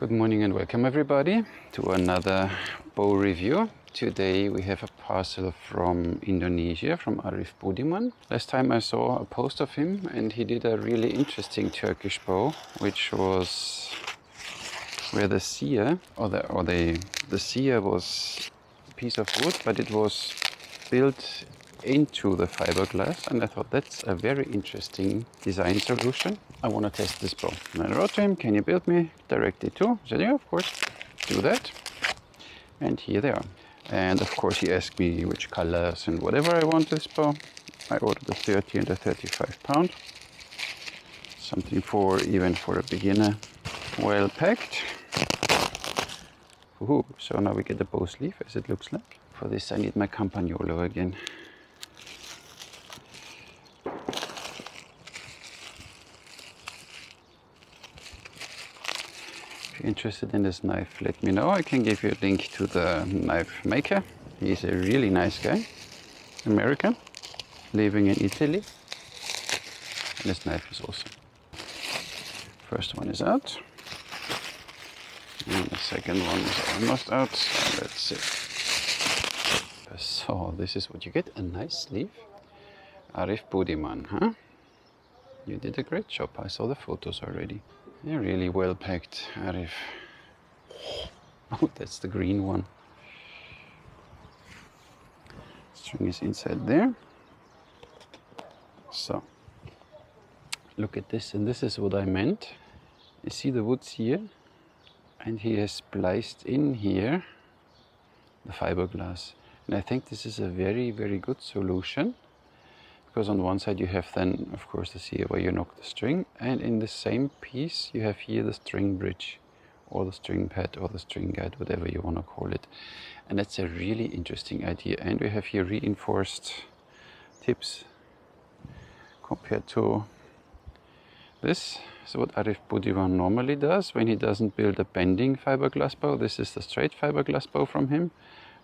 Good morning and welcome everybody to another bow review. Today we have a parcel from Indonesia, from Arif Budiman. Last time I saw a post of him and he did a really interesting Turkish bow, which was where the siyah, the siyah was a piece of wood, but it was built into the fiberglass, and I thought that's a very interesting design solution. I want to test this bow. And I wrote to him, can you build me directly too? He said, yeah, of course, do that. And here they are. And of course he asked me which colors and whatever I want this bow. I ordered a 30 and a 35 pound. Something even for a beginner. Well packed. Ooh, so now we get the bow sleeve as it looks like. For this I need my Campagnolo again. If you're interested in this knife, let me know. I can give you a link to the knife maker. He's a really nice guy, American, living in Italy. And this knife is awesome. First one is out. And the second one is almost out. Let's see. So this is what you get, a nice sleeve. Arif Budiman, huh? You did a great job. I saw the photos already. They're really well packed, Arif. Oh, that's the green one. String is inside there. So, look at this, and this is what I meant. You see the woods here? And he has spliced in here the fiberglass. And I think this is a very, very good solution. Because on one side you have then, of course, the siyah where you knock the string, and in the same piece you have here the string bridge, or the string pad, or the string guide, whatever you want to call it. And that's a really interesting idea. And we have here reinforced tips compared to this. So what Arif Budiman normally does when he doesn't build a bending fiberglass bow, this is the straight fiberglass bow from him,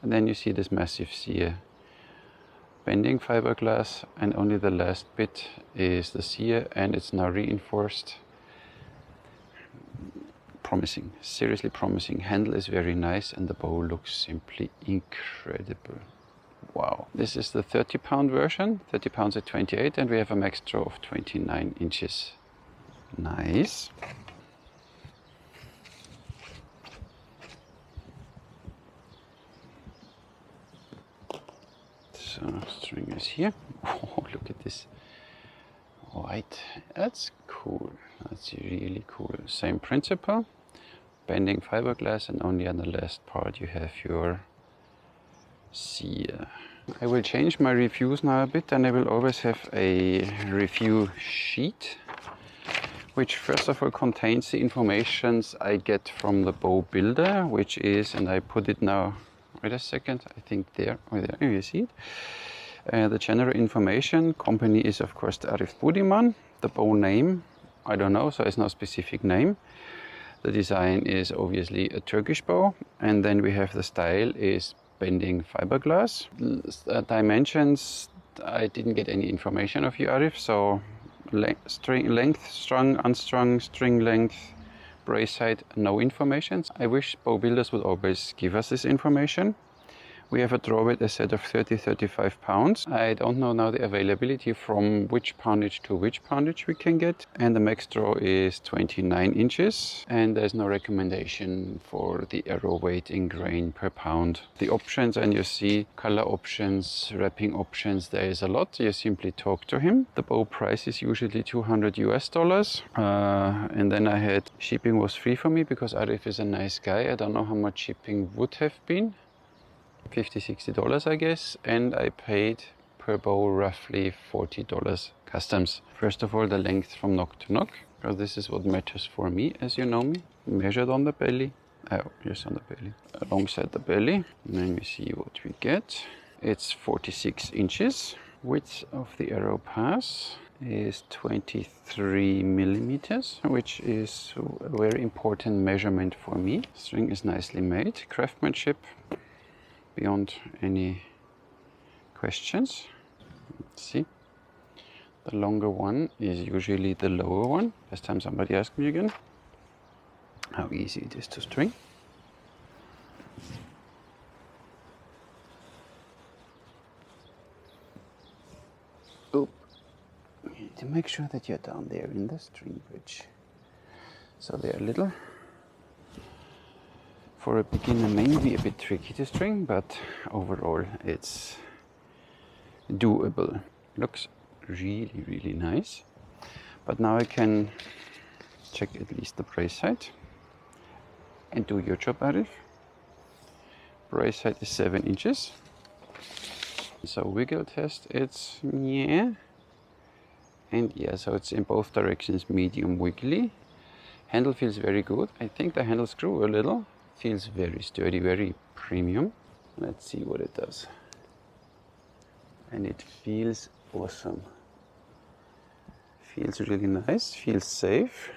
and then you see this massive siyah. Bending fiberglass, and only the last bit is the siyah, and it's now reinforced. Promising, seriously promising. Handle is very nice and the bow looks simply incredible. Wow. This is the 30 pound version, 30 pounds at 28, and we have a max draw of 29 inches. Nice. So string is here. Oh, look at this white. That's cool. That's really cool. Same principle. Bending fiberglass, and only on the last part you have your siyah. I will change my reviews now a bit, and I will always have a review sheet, which first of all contains the informations I get from the bow builder, which is, and I put it now. Wait a second, I think there, oh there, you see it. The general information, company is of course the Arif Budiman. The bow name, I don't know, so it's no specific name. The design is obviously a Turkish bow, and then we have the style is bending fiberglass. Dimensions, I didn't get any information of you, Arif, so string length, strung, unstrung, string length, brace height, no information. I wish bow builders would always give us this information. We have a draw weight, as said, of 30-35 pounds. I don't know now the availability from which poundage to which poundage we can get. And the max draw is 29 inches. And there's no recommendation for the arrow weight in grain per pound. The options, and you see color options, wrapping options, there is a lot. You simply talk to him. The bow price is usually $200 US. And then I had shipping was free for me because Arif is a nice guy. I don't know how much shipping would have been. $50-60 I guess, and I paid per bow roughly $40 customs. First of all, the length from knock to knock, because this is what matters for me, as you know me. Measured on the belly, just on the belly, alongside the belly, and then we see what we get. It's 46 inches. Width of the arrow pass is 23 millimeters, which is a very important measurement for me. String is nicely made, craftsmanship beyond any questions. Let's see. The longer one is usually the lower one. Last time somebody asked me again. how easy it is to string. Oop. You need to make sure that you're down there in the string bridge. So they're a little, for a beginner, maybe a bit tricky to string, but overall it's doable. Looks really, really nice. But now I can check at least the brace height and do your job, Arif. Brace height is 7 inches. So wiggle test, it's yeah. And yeah, so it's in both directions, medium wiggly. Handle feels very good. I think the handle screw a little. Feels very sturdy, very premium. Let's see what it does. And it feels awesome. Feels really nice, feels safe.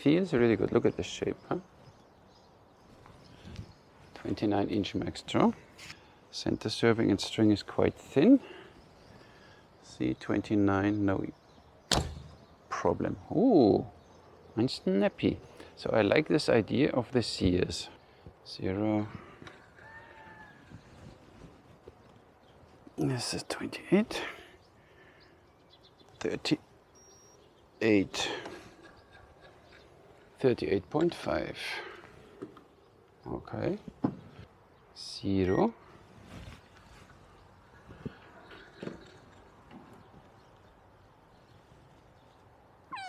Feels really good. Look at the shape, huh? 29-inch max draw. Center serving and string is quite thin. See, 29, no problem. Ooh, and snappy. So I like this idea of the siyahs. 0. This is 28. 38. 38.5. Okay. 0.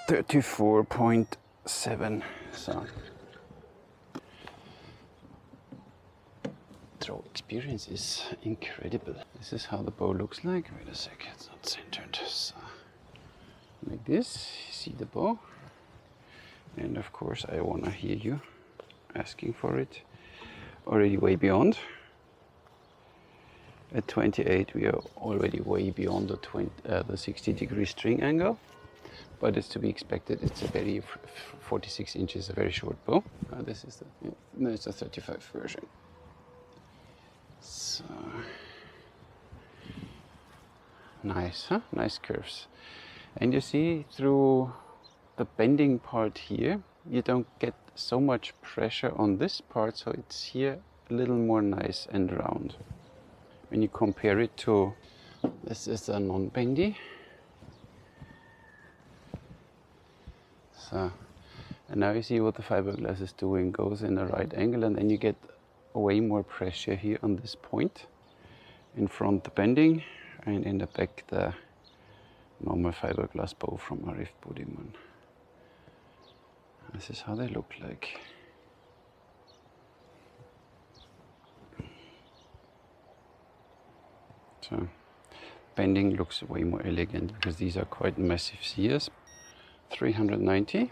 34.7. So throw experience is incredible. This is how the bow looks like. Wait a sec, it's not centered. So like this, see the bow. And of course I wanna hear you asking for it. Already way beyond. At 28 we are already way beyond the 60-degree string angle. But it's to be expected. It's a very 46 inches, a very short bow. This is the, no, it's a 35 version. So nice, huh? Nice curves. And you see through the bending part here, you don't get so much pressure on this part, so it's here a little more nice and round. When you compare it to, this is a non-bendy. So, and now you see what the fiberglass is doing, goes in a right angle, and then you get way more pressure here on this point. In front the bending, and in the back the normal fiberglass bow from Arif Budiman. This is how they look like. So, bending looks way more elegant because these are quite massive siyahs. 390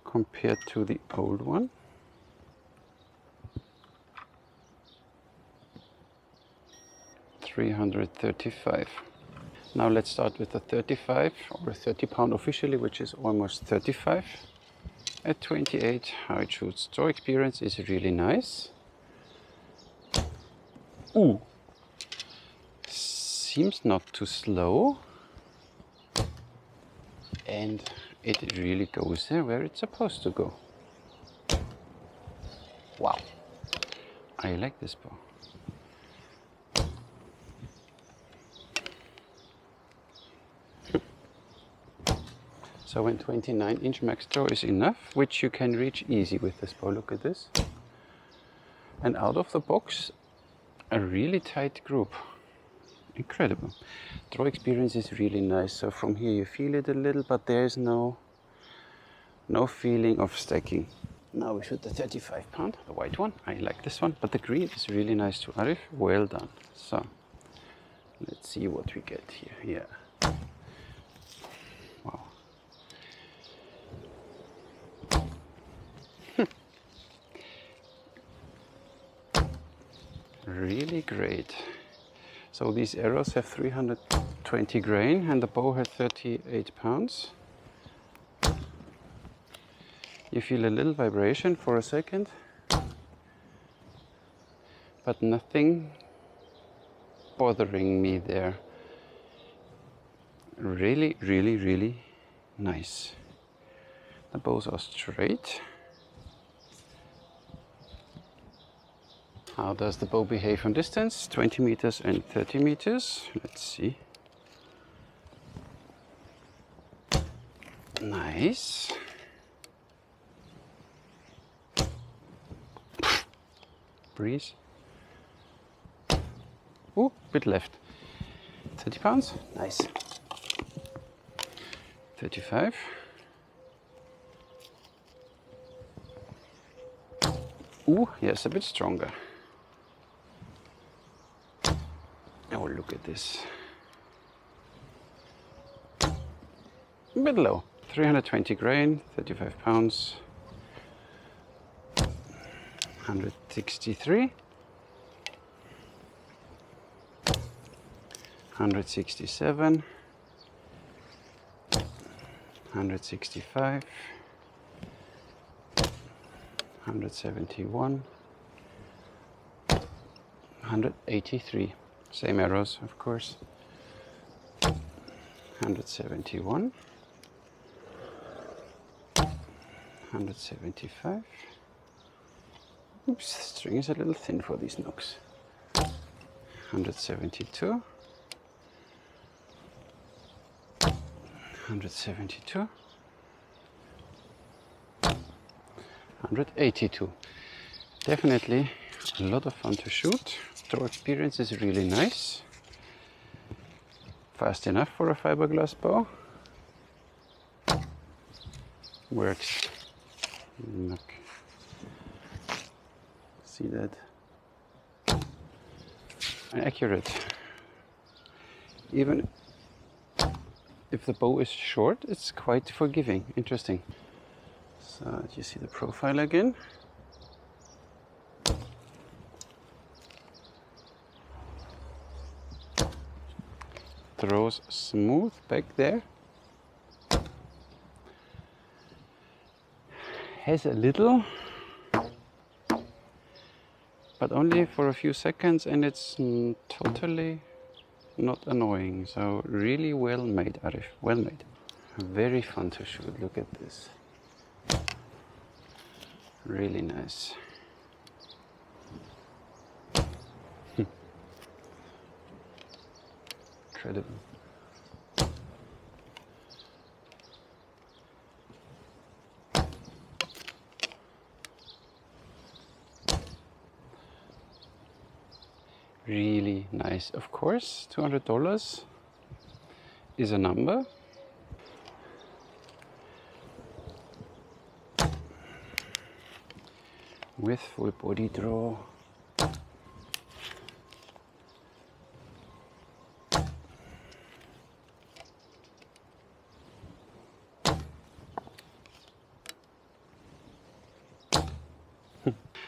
compared to the old one. $335. Now let's start with the 35 or 30-pound officially, which is almost 35. At 28, how it shoots. Draw experience is really nice. Ooh, seems not too slow. And it really goes there where it's supposed to go. Wow, I like this bow. So when 29-inch max draw is enough, which you can reach easy with this bow, look at this. And out of the box, a really tight group. Incredible. Draw experience is really nice. So from here you feel it a little, but there is no feeling of stacking. Now we shoot the 35-pound, the white one. I like this one, but the green is really nice too. Arif, well done. So let's see what we get here. Yeah. Wow. Really great. So these arrows have 320 grain and the bow had 38 pounds. You feel a little vibration for a second, but nothing bothering me there. Really, really, really nice. The bows are straight. How does the bow behave from distance? 20 meters and 30 meters. Let's see. Nice. Breeze. Ooh, bit left. 30 pounds. Nice. 35. Ooh, yes, a bit stronger. Oh, look at this. A bit low. 320 grain, 35 pounds. 163. 167. 165. 171. 183. Same arrows, of course. 171. 175. Oops, the string is a little thin for these nooks. 172. 172. 182. Definitely a lot of fun to shoot. Throw experience is really nice. Fast enough for a fiberglass bow. Works. Look. See that? And accurate. Even if the bow is short, it's quite forgiving. Interesting. So, do you see the profile again? Throws smooth back there. Has a little, but only for a few seconds, and it's totally not annoying. So really well made, Arif. Well made. Very fun to shoot. Look at this. Really nice. Incredible. Really nice. Of course, $200 is a number. With full body draw.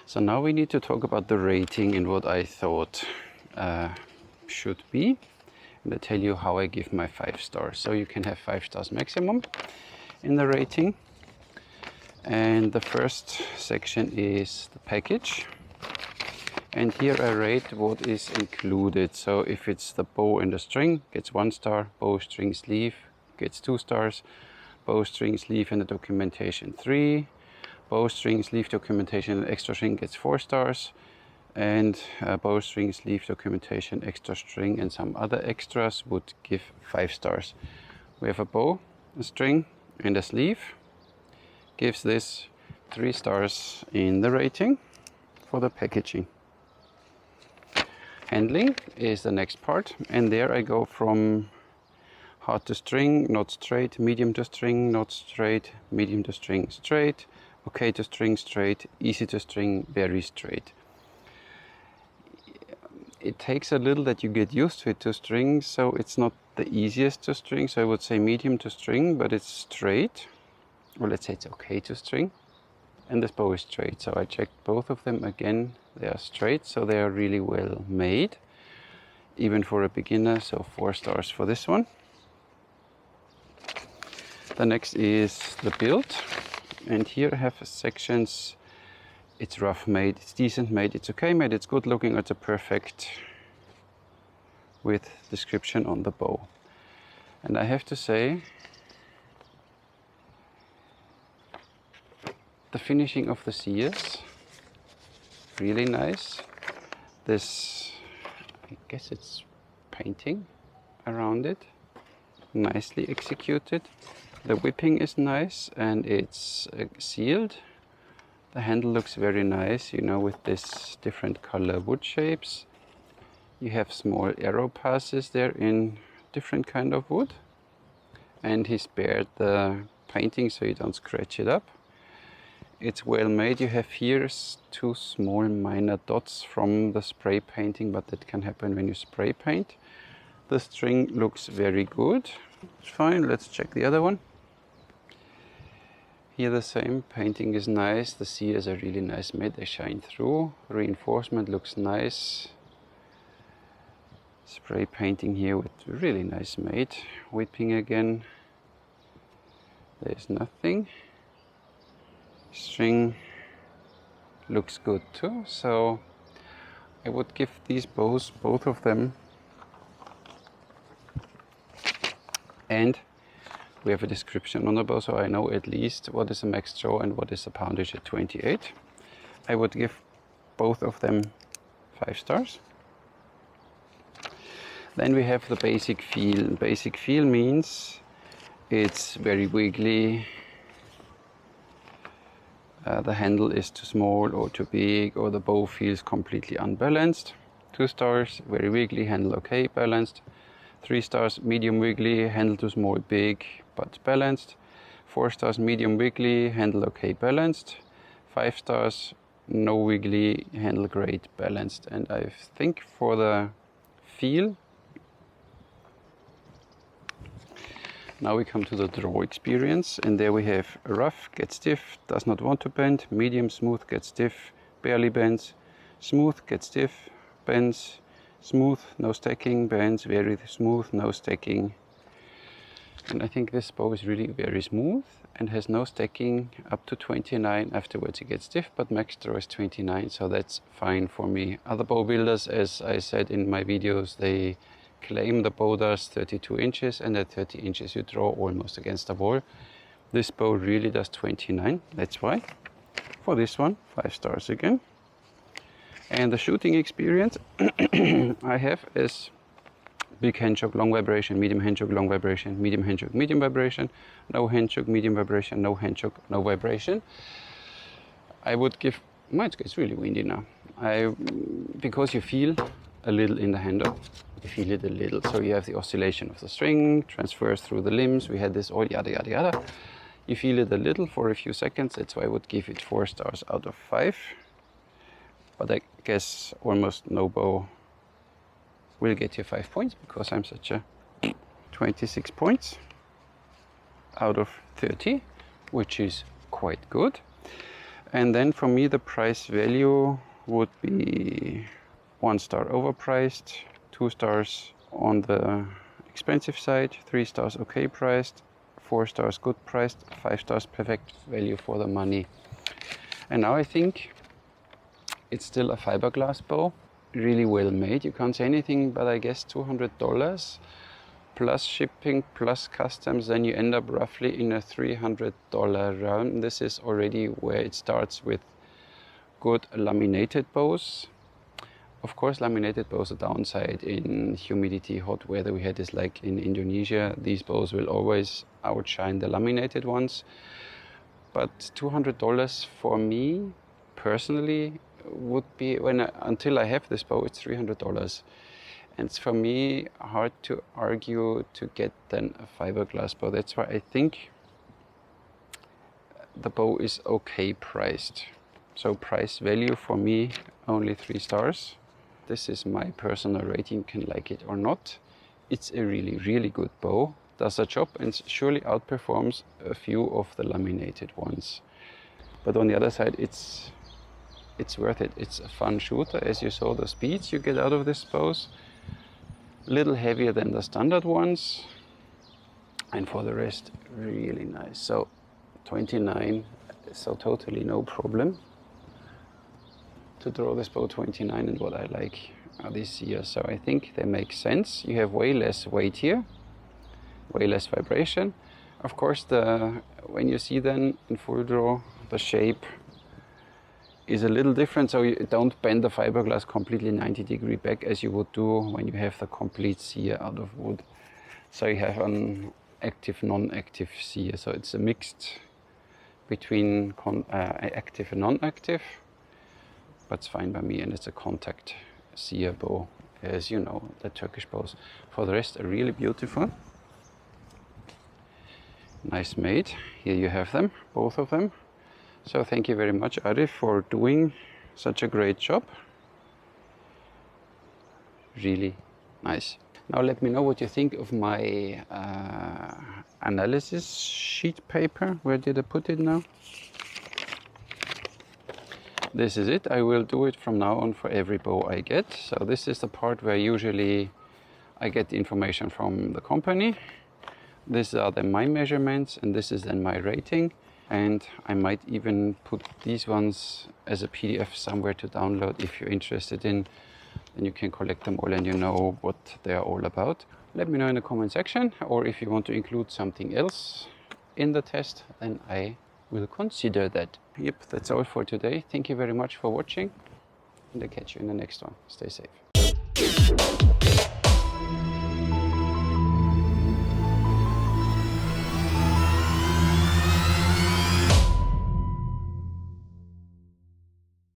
So now we need to talk about the rating and what I thought should be. And I tell you how I give my 5 stars. So you can have 5 stars maximum in the rating. And the first section is the package. And here I rate what is included. So if it's the bow and the string, gets 1 star. Bow, string, sleeve gets 2 stars. Bow, string, sleeve and the documentation 3. Bow, string, sleeve, documentation and extra string gets 4 stars. And bow, string, sleeve, documentation, extra string and some other extras would give 5 stars. We have a bow, a string and a sleeve. Gives this 3 stars in the rating for the packaging. Handling is the next part, and there I go from hard to string, not straight, medium to string, not straight, medium to string, straight, okay to string, straight, easy to string, very straight. It takes a little that you get used to it to string, so it's not the easiest to string, so I would say medium to string, but it's straight. Well, let's say it's okay to string. And this bow is straight, so I checked both of them again. They are straight, so they are really well made, even for a beginner, so 4 stars for this one. The next is the build, and here I have sections. It's rough made, it's decent made, it's okay made, it's good looking, it's a perfect with description on the bow. And I have to say, the finishing of the siyahs, really nice. This, I guess it's painting around it, nicely executed. The whipping is nice and it's sealed. The handle looks very nice, you know, with this different color wood shapes. You have small arrow passes there in different kind of wood. And he spared the painting so you don't scratch it up. It's well made. You have here 2 small minor dots from the spray painting, but that can happen when you spray paint. The string looks very good. Fine, let's check the other one. Here the same, painting is nice. The siyahs are really nice made, they shine through. Reinforcement looks nice. Spray painting here with really nice made. Whipping again. There's nothing. String looks good too, so I would give these bows, both of them, and we have a description on the bow, so I know at least what is a max throw and what is a poundage at 28. I would give both of them 5 stars. Then we have the basic feel. Basic feel means it's very wiggly. The handle is too small or too big, or the bow feels completely unbalanced. 2 stars, very wiggly, handle okay, balanced. 3 stars, medium wiggly, handle too small, big, but balanced. 4 stars, medium wiggly, handle okay, balanced. 5 stars, no wiggly, handle great, balanced. And I think for the feel, now we come to the draw experience, and there we have rough, gets stiff, does not want to bend, medium, smooth, gets stiff, barely bends, smooth, gets stiff, bends, smooth, no stacking, bends, very smooth, no stacking. And I think this bow is really very smooth and has no stacking up to 29. Afterwards it gets stiff, but max draw is 29, so that's fine for me. Other bow builders, as I said in my videos, they claim the bow does 32 inches, and at 30 inches you draw almost against the wall. This bow really does 29, that's why. For this one, 5 stars again. And the shooting experience I have is big hand choke, long vibration, medium hand choke, long vibration, medium hand choke, medium vibration, no hand choke, medium vibration, no hand choke, no vibration. I would give, it's really windy now. Because you feel a little in the handle, you feel it a little, so you have the oscillation of the string, transfers through the limbs, we had this all yada yada yada. You feel it a little for a few seconds, that's why I would give it 4 stars out of 5. But I guess almost no bow will get you 5 points, because I'm such a 26 points out of 30, which is quite good. And then for me the price value would be 1 star overpriced, 2 stars on the expensive side, 3 stars okay priced, 4 stars good priced, 5 stars perfect value for the money. And now I think it's still a fiberglass bow, really well made. You can't say anything, but I guess $200 plus shipping plus customs, then you end up roughly in a $300 realm. This is already where it starts with good laminated bows. Of course, laminated bows are downside in humidity, hot weather. We had this like in Indonesia. These bows will always outshine the laminated ones. But $200 for me personally would be, until I have this bow, it's $300. And it's for me hard to argue to get then a fiberglass bow. That's why I think the bow is okay priced. So price value for me, only 3 stars. This is my personal rating, you can like it or not. It's a really, really good bow. Does a job and surely outperforms a few of the laminated ones. But on the other side, it's worth it. It's a fun shooter. As you saw, the speeds you get out of this bows, little heavier than the standard ones. And for the rest, really nice. So 29, so totally no problem to draw this bow 29, and what I like these siyahs. So I think they make sense. You have way less weight here, way less vibration. Of course, when you see then in full draw, the shape is a little different, so you don't bend the fiberglass completely 90-degree back as you would do when you have the complete siyah out of wood. So you have an active, non-active siyah. So it's a mixed between active and non-active, but it's fine by me, and it's a contact siyah bow, as you know, the Turkish bows. For the rest, are really beautiful. Nice made. Here you have them, both of them. So thank you very much, Arif, for doing such a great job. Really nice. Now let me know what you think of my analysis sheet paper. Where did I put it now? This is it. I will do it from now on for every bow I get. So this is the part where usually I get the information from the company. These are then my measurements, and this is then my rating. And I might even put these ones as a PDF somewhere to download if you're interested in. Then you can collect them all and you know what they are all about. Let me know in the comment section, or if you want to include something else in the test, then I will consider that. Yep, that's all for today. Thank you very much for watching, and I'll catch you in the next one. Stay safe.